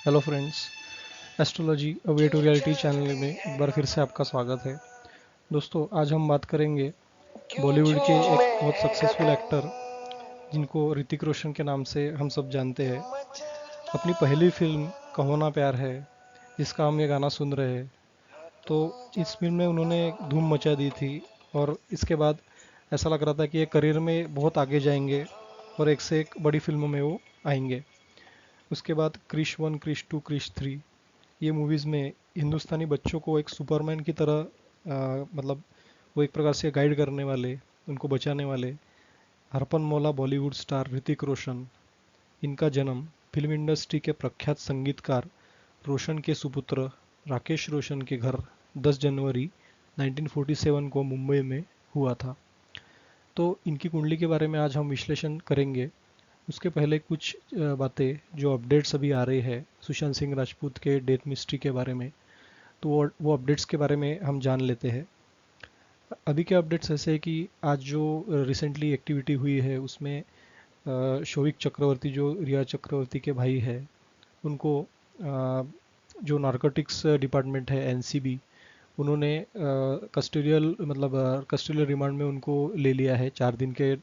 Hello friends, astrology a way to reality channel में एक बार फिर से आपका स्वागत है। दोस्तों, आज हम बात करेंगे बॉलीवुड के एक बहुत सक्सेसफुल एक्टर जिनको ऋतिक रोशन के नाम से हम सब जानते हैं। अपनी पहली फिल्म कहो ना प्यार है, जिसका हम ये गाना सुन रहे हैं, तो इस फिल्म में उन्होंने धूम मचा दी थी। और इसके बाद ऐसा लग रहा था कि ये करियर में बहुत आगे जाएंगे और एक से एक बड़ी फिल्मों में वो आएंगे। उसके बाद क्रिश 1, क्रिश 2, क्रिश 3, ये मूवीज़ में हिंदुस्तानी बच्चों को एक सुपरमैन की तरह मतलब वो एक प्रकार से गाइड करने वाले, उनको बचाने वाले हरपन मौला बॉलीवुड स्टार ऋतिक रोशन। इनका जन्म फिल्म इंडस्ट्री के प्रख्यात संगीतकार रोशन के सुपुत्र राकेश रोशन के घर 10 जनवरी 1947 को मुंबई में हुआ था। तो इनकी कुंडली के बारे में आज हम विश्लेषण करेंगे। उसके पहले कुछ बातें जो अपडेट्स अभी आ रही है सुशांत सिंह राजपूत के डेथ मिस्ट्री के बारे में, तो वो अपडेट्स के बारे में हम जान लेते हैं। अभी के अपडेट्स ऐसे है कि आज जो रिसेंटली एक्टिविटी हुई है उसमें शोविक चक्रवर्ती जो रिया चक्रवर्ती के भाई है, उनको जो नारकोटिक्स डिपार्टमेंट है एनसीबी, उन्होंने कस्टोडियल कस्टोडियल रिमांड में उनको ले लिया है 4 दिन के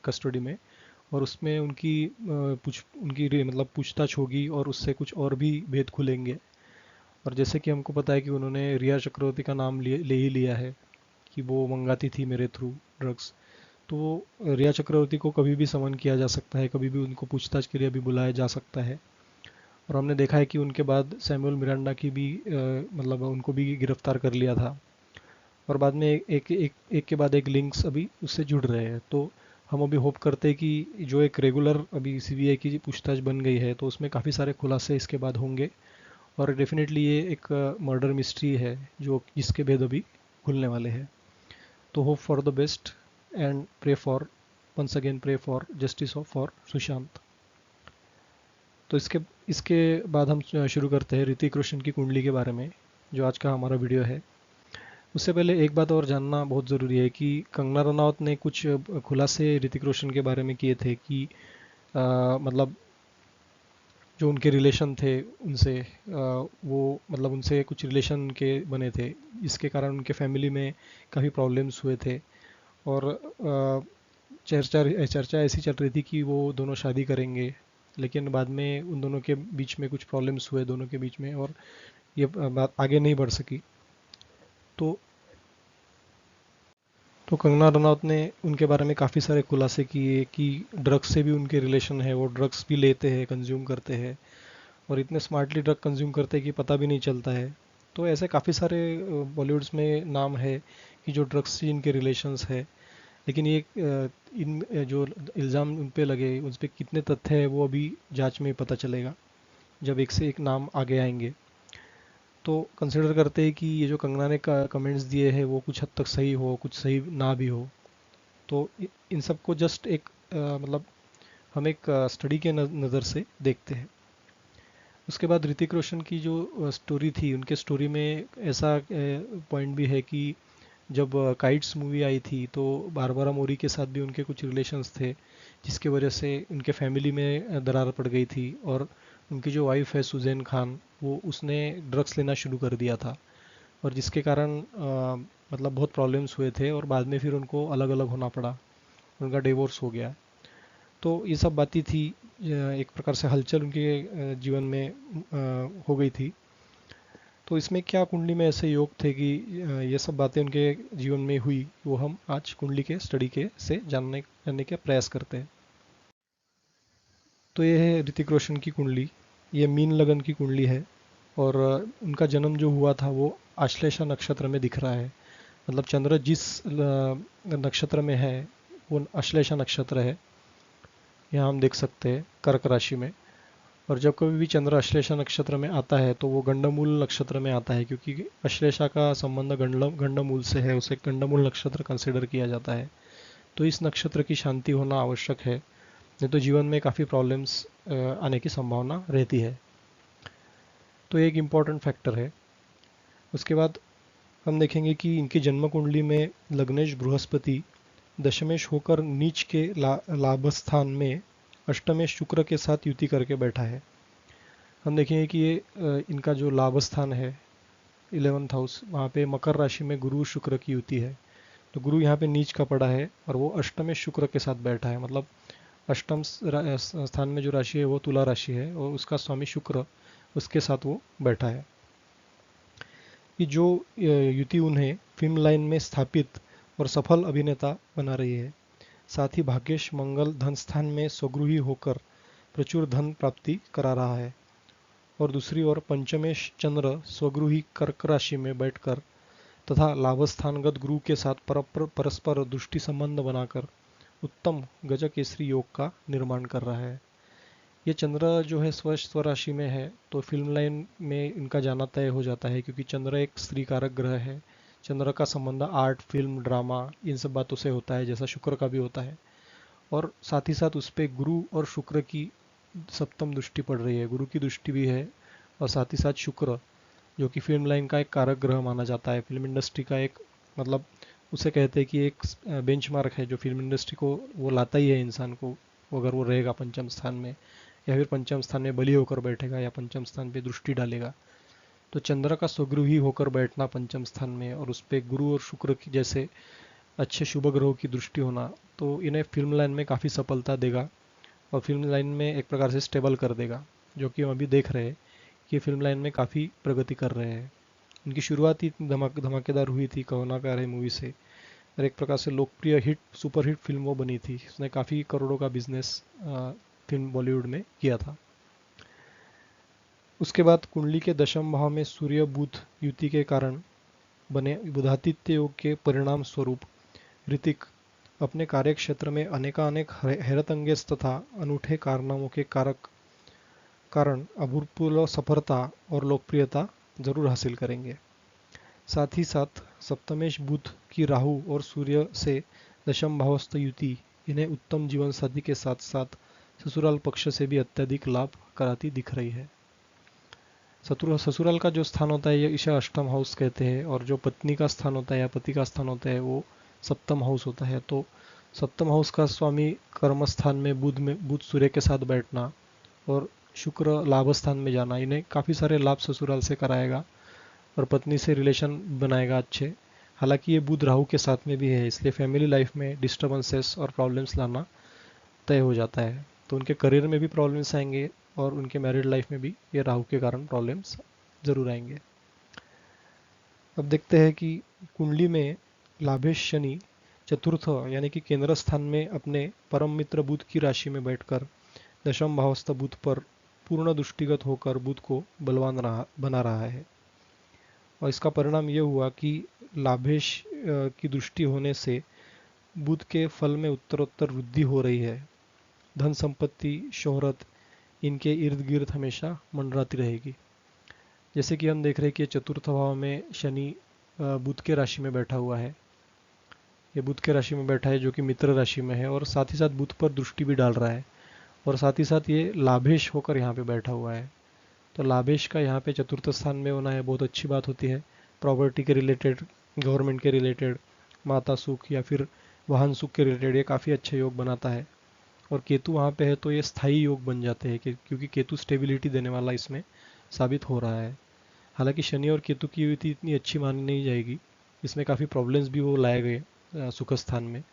कस्टडी में। और उसमें उनकी पूछताछ होगी और उससे कुछ और भी भेद खुलेंगे। और जैसे कि हमको पता है कि उन्होंने रिया चक्रवर्ती का नाम ले ही लिया है कि वो मंगाती थी मेरे थ्रू ड्रग्स। तो रिया चक्रवर्ती को कभी भी समन किया जा सकता है, कभी भी उनको पूछताछ के लिए भी बुलाया जा सकता है। और हमने देखा है कि उनके बाद सैमुअल मिरांडा की भी उनको भी गिरफ्तार कर लिया था। और बाद में एक के बाद एक लिंक्स अभी उससे जुड़ रहे हैं। तो हम अभी होप करते हैं कि जो एक रेगुलर अभी सीबीआई की पूछताछ बन गई है तो उसमें काफ़ी सारे खुलासे इसके बाद होंगे। और डेफिनेटली ये एक मर्डर मिस्ट्री है जो जिसके भेद अभी खुलने वाले हैं। तो hope for the best and pray for, once again pray for justice of for Sushant. तो इसके इसके बाद हम शुरू करते हैं ऋतिक रोशन की कुंडली के बारे में, जो आज का हमारा वीडियो है। उससे पहले एक बात और जानना बहुत ज़रूरी है कि कंगना रनावत ने कुछ खुलासे ऋतिक रोशन के बारे में किए थे कि मतलब जो उनके रिलेशन थे उनसे, वो उनसे कुछ रिलेशन के बने थे, इसके कारण उनके फैमिली में काफ़ी प्रॉब्लम्स हुए थे। और चर्चा ऐसी चल रही थी कि वो दोनों शादी करेंगे, लेकिन बाद में उन दोनों के बीच में कुछ प्रॉब्लम्स हुए दोनों के बीच में, और ये बात आगे नहीं बढ़ सकी। तो तो कंगना रनौत ने उनके बारे में काफ़ी सारे खुलासे किए कि ड्रग्स से भी उनके रिलेशन है, वो ड्रग्स भी लेते हैं, कंज्यूम करते हैं, और इतने स्मार्टली ड्रग कंज्यूम करते हैं कि पता भी नहीं चलता है। तो ऐसे काफ़ी सारे बॉलीवुड्स में नाम है कि जो ड्रग्स से इनके रिलेशंस है। लेकिन ये इन जो इल्ज़ाम उन पे लगे उस पर कितने तथ्य है वो अभी जांच में पता चलेगा, जब एक से एक नाम आगे आएंगे। तो कंसिडर करते हैं कि ये जो कंगना ने कमेंट्स दिए हैं वो कुछ हद तक सही हो, कुछ सही ना भी हो। तो इन सबको जस्ट एक हम एक स्टडी के नज़र से देखते हैं। उसके बाद ऋतिक रोशन की जो स्टोरी थी, उनके स्टोरी में ऐसा पॉइंट भी है कि जब काइट्स मूवी आई थी तो बारबरा मोरी के साथ भी उनके कुछ रिलेशंस थे, जिसकी वजह से उनके फैमिली में दरार पड़ गई थी। और उनकी जो वाइफ है सुजैन खान, वो उसने ड्रग्स लेना शुरू कर दिया था, और जिसके कारण बहुत प्रॉब्लम्स हुए थे और बाद में फिर उनको अलग अलग होना पड़ा, उनका डिवोर्स हो गया। तो ये सब बातें थी, एक प्रकार से हलचल उनके जीवन में हो गई थी। तो इसमें क्या कुंडली में ऐसे योग थे कि ये सब बातें उनके जीवन में हुई, वो हम आज कुंडली के स्टडी के से जानने का प्रयास करते हैं। तो ये है ऋतिक रोशन की कुंडली। ये मीन लगन की कुंडली है। और उनका जन्म जो हुआ था वो आश्लेषा नक्षत्र में दिख रहा है। मतलब चंद्र जिस नक्षत्र में है वो आश्लेषा नक्षत्र है, यहाँ हम देख सकते हैं कर्क राशि में। और जब कभी भी चंद्र अश्लेषा नक्षत्र में आता है तो वो गंडमूल नक्षत्र में आता है, क्योंकि अश्लेषा का संबंध गंडमूल से है, उसे गंडमूल नक्षत्र कंसिडर किया जाता है। तो इस नक्षत्र की शांति होना आवश्यक है, नहीं तो जीवन में काफ़ी प्रॉब्लम्स आने की संभावना रहती है। तो एक इम्पॉर्टेंट फैक्टर है। उसके बाद हम देखेंगे कि इनकी जन्म कुंडली में लग्नेश बृहस्पति दशमेश होकर नीच के लाभ स्थान में अष्टमेश शुक्र के साथ युति करके बैठा है। हम देखेंगे कि ये इनका जो लाभ स्थान है 11th हाउस, वहाँ पे मकर राशि में गुरु शुक्र की युति है। तो गुरु यहाँ पे नीच का पड़ा है और वो अष्टम में शुक्र के साथ बैठा है, मतलब अष्टम स्थान में जो राशि है वो तुला राशि है और उसका स्वामी शुक्र उसके साथ वो बैठा है। कि जो युति उन्हें फिल्म लाइन में स्थापित और सफल अभिनेता बना रही है। साथ ही भाग्येश मंगल धन स्थान में स्वगृही होकर प्रचुर धन प्राप्ति करा रहा है और दूसरी ओर पंचमेश चंद्र स्वगृही कर्क राशि में बैठकर तथा लाभस्थानगत गुरु के साथ परस्पर दृष्टि संबंध बनाकर उत्तम गजकेसरी योग का निर्माण कर रहा है। ये चंद्र जो है स्वराशि में है तो फिल्म लाइन में इनका जाना तय हो जाता है, क्योंकि चंद्र एक स्त्री कारक ग्रह है। चंद्र का संबंध आर्ट, फिल्म, ड्रामा इन सब बातों से होता है, जैसा शुक्र का भी होता है। और साथ ही साथ उस पर गुरु और शुक्र की सप्तम दृष्टि पड़ रही है, गुरु की दृष्टि भी है। और साथ ही साथ शुक्र जो कि फिल्म लाइन का एक कारक ग्रह माना जाता है, फिल्म इंडस्ट्री का एक, मतलब उसे कहते हैं कि एक बेंचमार्क है जो फिल्म इंडस्ट्री को वो लाता ही है इंसान को, अगर वो रहेगा पंचम स्थान में या फिर पंचम स्थान में बली होकर बैठेगा या पंचम स्थान पे दृष्टि डालेगा। तो चंद्र का स्वगृही होकर बैठना पंचम स्थान में और उस पर गुरु और शुक्र की जैसे अच्छे शुभ ग्रहों की दृष्टि होना, तो इन्हें फिल्म लाइन में काफ़ी सफलता देगा और फिल्म लाइन में एक प्रकार से स्टेबल कर देगा, जो कि हम अभी देख रहे हैं कि फिल्म लाइन में काफ़ी प्रगति कर रहे हैं। इनकी शुरुआत ही धमाकेदार हुई थी कहो ना प्यार है मूवी से, और एक प्रकार से लोकप्रिय हिट सुपर हिट फिल्म वो बनी थी, उसने काफ़ी करोड़ों का बिजनेस फिल्म बॉलीवुड में किया था। उसके बाद कुंडली के दशम भाव में सूर्य बुध युति के कारण बने बुधातिथ्य योग के परिणाम स्वरूप ऋतिक अपने कार्य क्षेत्र में अनेकानेक हैरतअंगेज तथा अनूठे कारनामों के कारण अभूतपूर्व सफलता और लोकप्रियता जरूर हासिल करेंगे। साथ ही साथ सप्तमेश बुध की राहु और सूर्य से दशम भावस्थ युति इन्हें उत्तम जीवन साथी के साथ साथ ससुराल पक्ष से भी अत्यधिक लाभ कराती दिख रही है। ससुराल का जो स्थान होता है ये इसे अष्टम हाउस कहते हैं, और जो पत्नी का स्थान होता है या पति का स्थान होता है वो सप्तम हाउस होता है। तो सप्तम हाउस का स्वामी कर्म स्थान में बुध सूर्य के साथ बैठना और शुक्र लाभ स्थान में जाना इन्हें काफ़ी सारे लाभ ससुराल से कराएगा और पत्नी से रिलेशन बनाएगा अच्छे। हालांकि ये बुध राहु के साथ में भी है, इसलिए फैमिली लाइफ में डिस्टर्बेंसेस और प्रॉब्लम्स लाना तय हो जाता है। तो उनके करियर में भी प्रॉब्लम्स आएंगे और उनके मैरिड लाइफ में भी ये राहु के कारण प्रॉब्लम्स जरूर आएंगे। अब देखते हैं कि कुंडली में लाभेश शनि चतुर्थ यानी कि केंद्र स्थान में अपने परम मित्र बुध की राशि में बैठकर दशम भावस्थ बुध पर पूर्ण दृष्टिगत होकर बुध को बलवान बना रहा है। और इसका परिणाम ये हुआ कि लाभेश की दृष्टि होने से बुध के फल में उत्तरोत्तर वृद्धि हो रही है। धन संपत्ति, शोहरत इनके इर्द गिर्द हमेशा मंडराती रहेगी। जैसे कि हम देख रहे हैं कि चतुर्थ भाव में शनि बुध के राशि में बैठा हुआ है, ये बुध के राशि में बैठा है जो कि मित्र राशि में है, और साथ ही साथ बुध पर दृष्टि भी डाल रहा है, और साथ ही साथ ये लाभेश होकर यहाँ पे बैठा हुआ है। तो लाभेश का यहाँ पे चतुर्थ स्थान में होना है बहुत अच्छी बात होती है। प्रॉपर्टी के रिलेटेड, गवर्नमेंट के रिलेटेड, माता सुख या फिर वाहन सुख के रिलेटेड ये काफ़ी अच्छे योग बनाता है। और केतु वहाँ पे है तो ये स्थायी योग बन जाते हैं, क्योंकि केतु स्टेबिलिटी देने वाला इसमें साबित हो रहा है। हालांकि शनि और केतु की युति इतनी अच्छी मानी नहीं जाएगी, इसमें काफ़ी प्रॉब्लम्स भी वो लाए गए सुख स्थान में।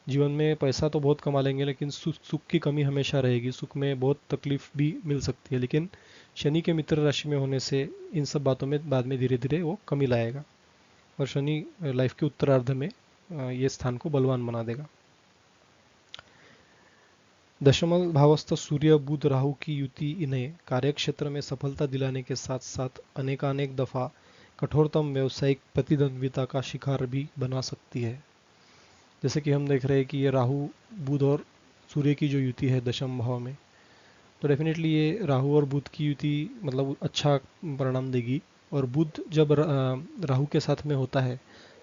जीवन में पैसा तो बहुत कमा लेंगे लेकिन सुख की कमी हमेशा रहेगी, सुख में बहुत तकलीफ भी मिल सकती है, लेकिन शनि के मित्र राशि में होने से इन सब बातों में बाद में धीरे धीरे वो कमी लाएगा और शनि लाइफ के उत्तरार्ध में ये स्थान को बलवान बना देगा। दशम भावस्थ सूर्य बुध राहु की युति इन्हें कार्यक्षेत्र में सफलता दिलाने के साथ साथ अनेकानेक दफा कठोरतम व्यावसायिक प्रतिद्वंद्विता का शिकार भी बना सकती है। जैसे कि हम देख रहे हैं कि ये राहु, बुध और सूर्य की जो युति है दशम भाव में, तो डेफिनेटली ये राहु और बुध की युति मतलब अच्छा परिणाम देगी। और बुध जब राहु के साथ में होता है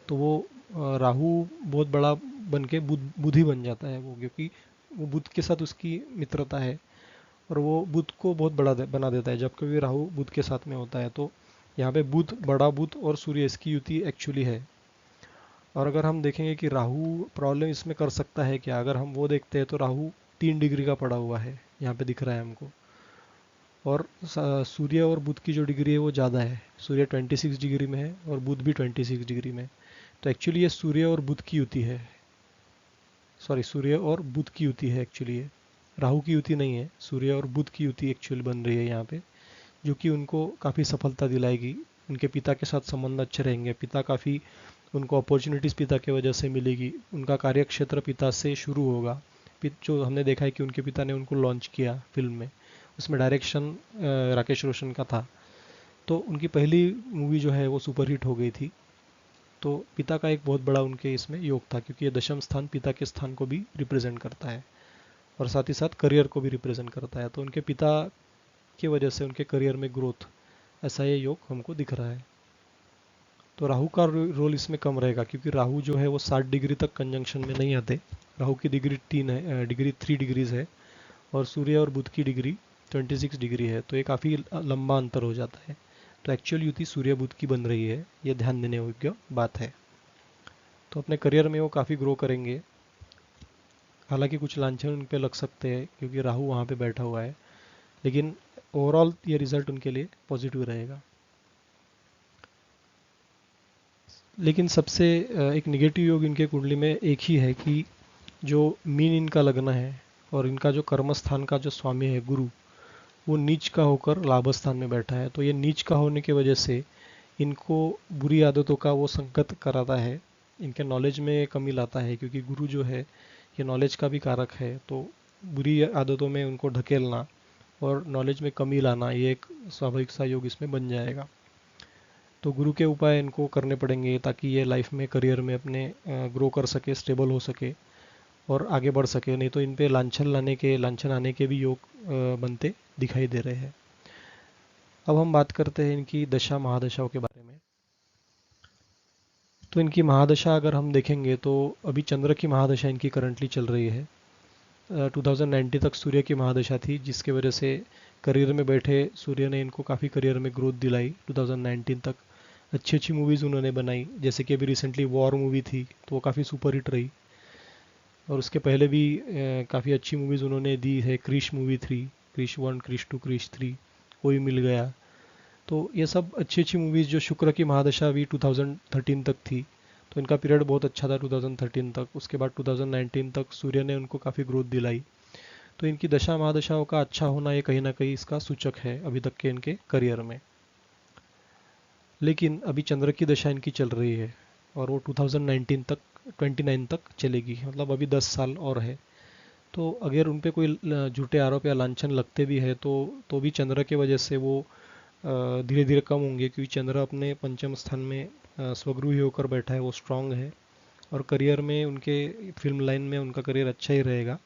तो वो राहु बहुत बड़ा बन के बुध ही बन जाता है वो, क्योंकि वो बुध के साथ उसकी मित्रता है और वो बुध को बहुत बड़ा बना देता है जब कभी राहु बुध के साथ में होता है। तो यहाँ पे बुध, बड़ा बुध और सूर्य इसकी युति एक्चुअली है। और अगर हम देखेंगे कि राहु प्रॉब्लम इसमें कर सकता है क्या, अगर हम वो देखते हैं तो राहु 3 डिग्री का पड़ा हुआ है, यहाँ पे दिख रहा है हमको। और सूर्य और बुध की जो डिग्री है वो ज़्यादा है। सूर्य 26 डिग्री में है और बुध भी 26 डिग्री में है। तो एक्चुअली ये सूर्य और बुध की युति है। सॉरी, सूर्य और बुध की युति है एक्चुअली ये, राहु की युति नहीं है। सूर्य और बुध की युति एक्चुअली बन रही है यहाँ पे, जो कि उनको काफ़ी सफलता दिलाएगी। उनके पिता के साथ संबंध अच्छे रहेंगे। पिता काफ़ी, उनको अपॉर्चुनिटीज़ पिता की वजह से मिलेगी। उनका कार्यक्षेत्र पिता से शुरू होगा। जो हमने देखा है कि उनके पिता ने उनको लॉन्च किया फिल्म में, उसमें डायरेक्शन राकेश रोशन का था। तो उनकी पहली मूवी जो है वो सुपरहिट हो गई थी। तो पिता का एक बहुत बड़ा उनके इसमें योग था, क्योंकि ये दशम स्थान पिता के स्थान को भी रिप्रेजेंट करता है और साथ ही साथ करियर को भी रिप्रेजेंट करता है। तो उनके पिता की वजह से उनके करियर में ग्रोथ, ऐसा ये योग हमको दिख रहा है। तो राहु का रोल इसमें कम रहेगा, क्योंकि राहु जो है वो 60 डिग्री तक कंजंक्शन में नहीं आते। राहु की डिग्री 3 डिग्रीज है और सूर्य और बुध की डिग्री 26 डिग्री है। तो ये काफ़ी लंबा अंतर हो जाता है। तो एक्चुअल युति सूर्य बुध की बन रही है, ये ध्यान देने योग्य बात है। तो अपने करियर में वो काफ़ी ग्रो करेंगे। हालांकि कुछ लांछन उन पे लग सकते हैं क्योंकि राहु वहाँ पे बैठा हुआ है, लेकिन ओवरऑल ये रिजल्ट उनके लिए पॉजिटिव रहेगा। लेकिन सबसे एक निगेटिव योग इनके कुंडली में एक ही है कि जो मीन इनका लग्न है और इनका जो कर्म स्थान का जो स्वामी है गुरु, वो नीच का होकर लाभ स्थान में बैठा है। तो ये नीच का होने की वजह से इनको बुरी आदतों का वो संगत कराता है। इनके नॉलेज में कमी लाता है, क्योंकि गुरु जो है ये नॉलेज का भी कारक है। तो बुरी आदतों में उनको ढकेलना और नॉलेज में कमी लाना, ये एक स्वाभाविक सा योग इसमें बन जाएगा। तो गुरु के उपाय इनको करने पड़ेंगे ताकि ये लाइफ में करियर में अपने ग्रो कर सके, स्टेबल हो सके और आगे बढ़ सके। नहीं तो इन पे लांछन आने के भी योग बनते दिखाई दे रहे हैं। अब हम बात करते हैं इनकी दशा महादशाओं के बारे में। तो इनकी महादशा अगर हम देखेंगे तो अभी चंद्र की महादशा इनकी करंटली चल रही है। 2090 तक सूर्य की महादशा थी, जिसके वजह से करियर में बैठे सूर्य ने इनको काफ़ी करियर में ग्रोथ दिलाई। 2019 तक अच्छी अच्छी मूवीज़ उन्होंने बनाई, जैसे कि अभी रिसेंटली वॉर मूवी थी तो वो काफ़ी सुपरहिट रही। और उसके पहले भी काफ़ी अच्छी मूवीज़ उन्होंने दी है। क्रिश मूवी थी, क्रिश 1, क्रिश 2, क्रिश 3, कोई मिल गया। तो ये सब अच्छी अच्छी मूवीज़, जो शुक्र की महादशा भी 2013 तक थी, तो इनका पीरियड बहुत अच्छा था 2013 तक। उसके बाद 2019 तक सूर्य ने उनको काफ़ी ग्रोथ दिलाई। तो इनकी दशा महादशाओं का अच्छा होना ये कहीं ना कहीं इसका सूचक है अभी तक के इनके करियर में। लेकिन अभी चंद्र की दशा इनकी चल रही है और वो 2019 तक 29 तक चलेगी, मतलब अभी 10 साल और है। तो अगर उन पे कोई झूठे आरोप या लांछन लगते भी है तो भी चंद्र के वजह से वो धीरे धीरे कम होंगे, क्योंकि चंद्र अपने पंचम स्थान में स्वगृही होकर बैठा है, वो स्ट्रांग है। और करियर में उनके, फिल्म लाइन में उनका करियर अच्छा ही रहेगा।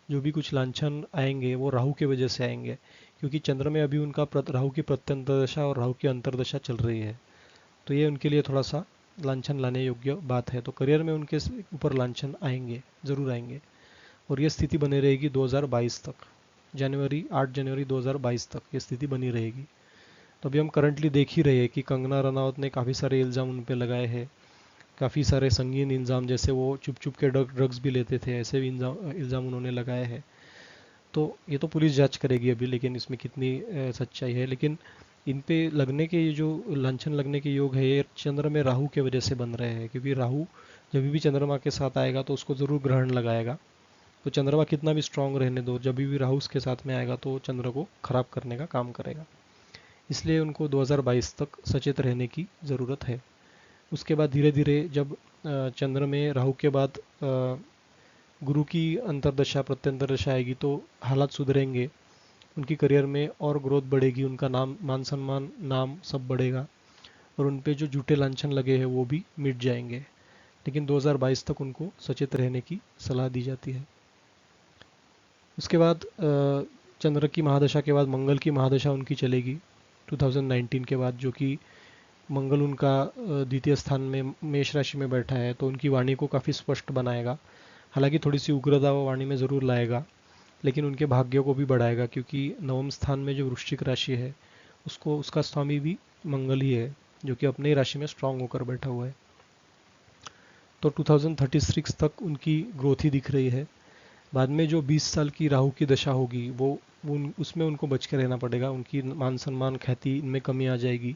जो भी कुछ लांछन आएंगे वो राहु की वजह से आएंगे, क्योंकि चंद्र में अभी उनका राहु की प्रत्यंतर दशा और राहु की अंतरदशा चल रही है। तो ये उनके लिए थोड़ा सा लांछन लाने योग्य बात है। तो करियर में उनके ऊपर लांछन आएंगे, ज़रूर आएंगे। और ये स्थिति बनी रहेगी 2022 तक, 8 जनवरी 2022 तक ये स्थिति बनी रहेगी। तो अभी हम करंटली देख ही रहे हैं कि कंगना रनावत ने काफ़ी सारे इल्ज़ाम उन पर लगाए हैं। काफ़ी सारे संगीन इल्ज़ाम, जैसे वो चुप चुप के ड्रग्स भी लेते थे, ऐसे भी इल्ज़ाम उन्होंने लगाए हैं। तो ये तो पुलिस जांच करेगी अभी, लेकिन इसमें कितनी सच्चाई है। लेकिन इन पे लगने के, ये जो लांछन लगने के योग है, ये चंद्र में राहु के वजह से बन रहे हैं। क्योंकि राहु जब भी चंद्रमा के साथ आएगा तो उसको ज़रूर ग्रहण लगाएगा। तो चंद्रमा कितना भी स्ट्रांग रहने दो, जब भी राहु उसके साथ में आएगा तो चंद्र को खराब करने का काम करेगा। इसलिए उनको 2022 तक सचेत रहने की ज़रूरत है। उसके बाद धीरे धीरे जब चंद्र में राहु के बाद गुरु की अंतरदशा प्रत्यंतर दशा आएगी तो हालात सुधरेंगे, उनकी करियर में और ग्रोथ बढ़ेगी, उनका नाम, मान सम्मान, नाम सब बढ़ेगा और उन पे जो झूठे लांछन लगे हैं वो भी मिट जाएंगे। लेकिन 2022 तक उनको सचेत रहने की सलाह दी जाती है। उसके बाद चंद्र की महादशा के बाद मंगल की महादशा उनकी चलेगी 2019 के बाद, जो कि मंगल उनका द्वितीय स्थान में मेष राशि में बैठा है। तो उनकी वाणी को काफ़ी स्पष्ट बनाएगा। हालांकि थोड़ी सी उग्रता वो वाणी में ज़रूर लाएगा, लेकिन उनके भाग्य को भी बढ़ाएगा, क्योंकि नवम स्थान में जो वृश्चिक राशि है उसको, उसका स्वामी भी मंगल ही है, जो कि अपने ही राशि में स्ट्रांग होकर बैठा हुआ है। तो 2036 तक उनकी ग्रोथ ही दिख रही है। बाद में जो 20 साल की राहु की दशा होगी उसमें उनको बच के रहना पड़ेगा। उनकी मान सम्मान ख्याति इनमें कमी आ जाएगी।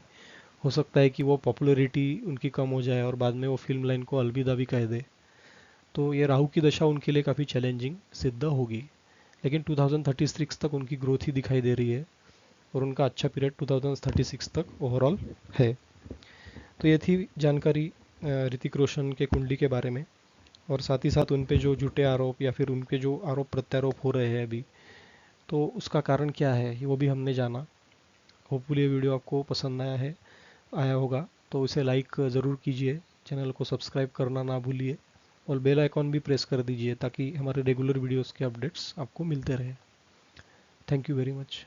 हो सकता है कि वो पॉपुलैरिटी उनकी कम हो जाए और बाद में वो फिल्म लाइन को अलविदा भी कह दे। तो ये राहु की दशा उनके लिए काफ़ी चैलेंजिंग सिद्ध होगी। लेकिन 2036 तक उनकी ग्रोथ ही दिखाई दे रही है और उनका अच्छा पीरियड 2036 तक ओवरऑल है। तो ये थी जानकारी ऋतिक रोशन के कुंडली के बारे में, और साथ ही साथ उन पे जो झूठे आरोप या फिर उनके जो आरोप प्रत्यारोप हो रहे हैं अभी, तो उसका कारण क्या है वो भी हमने जाना। होपफुली ये वीडियो आपको पसंद आया होगा, तो उसे लाइक ज़रूर कीजिए, चैनल को सब्सक्राइब करना ना भूलिए और बेल आइकॉन भी प्रेस कर दीजिए ताकि हमारे रेगुलर वीडियोस के अपडेट्स आपको मिलते रहे। Thank you very much.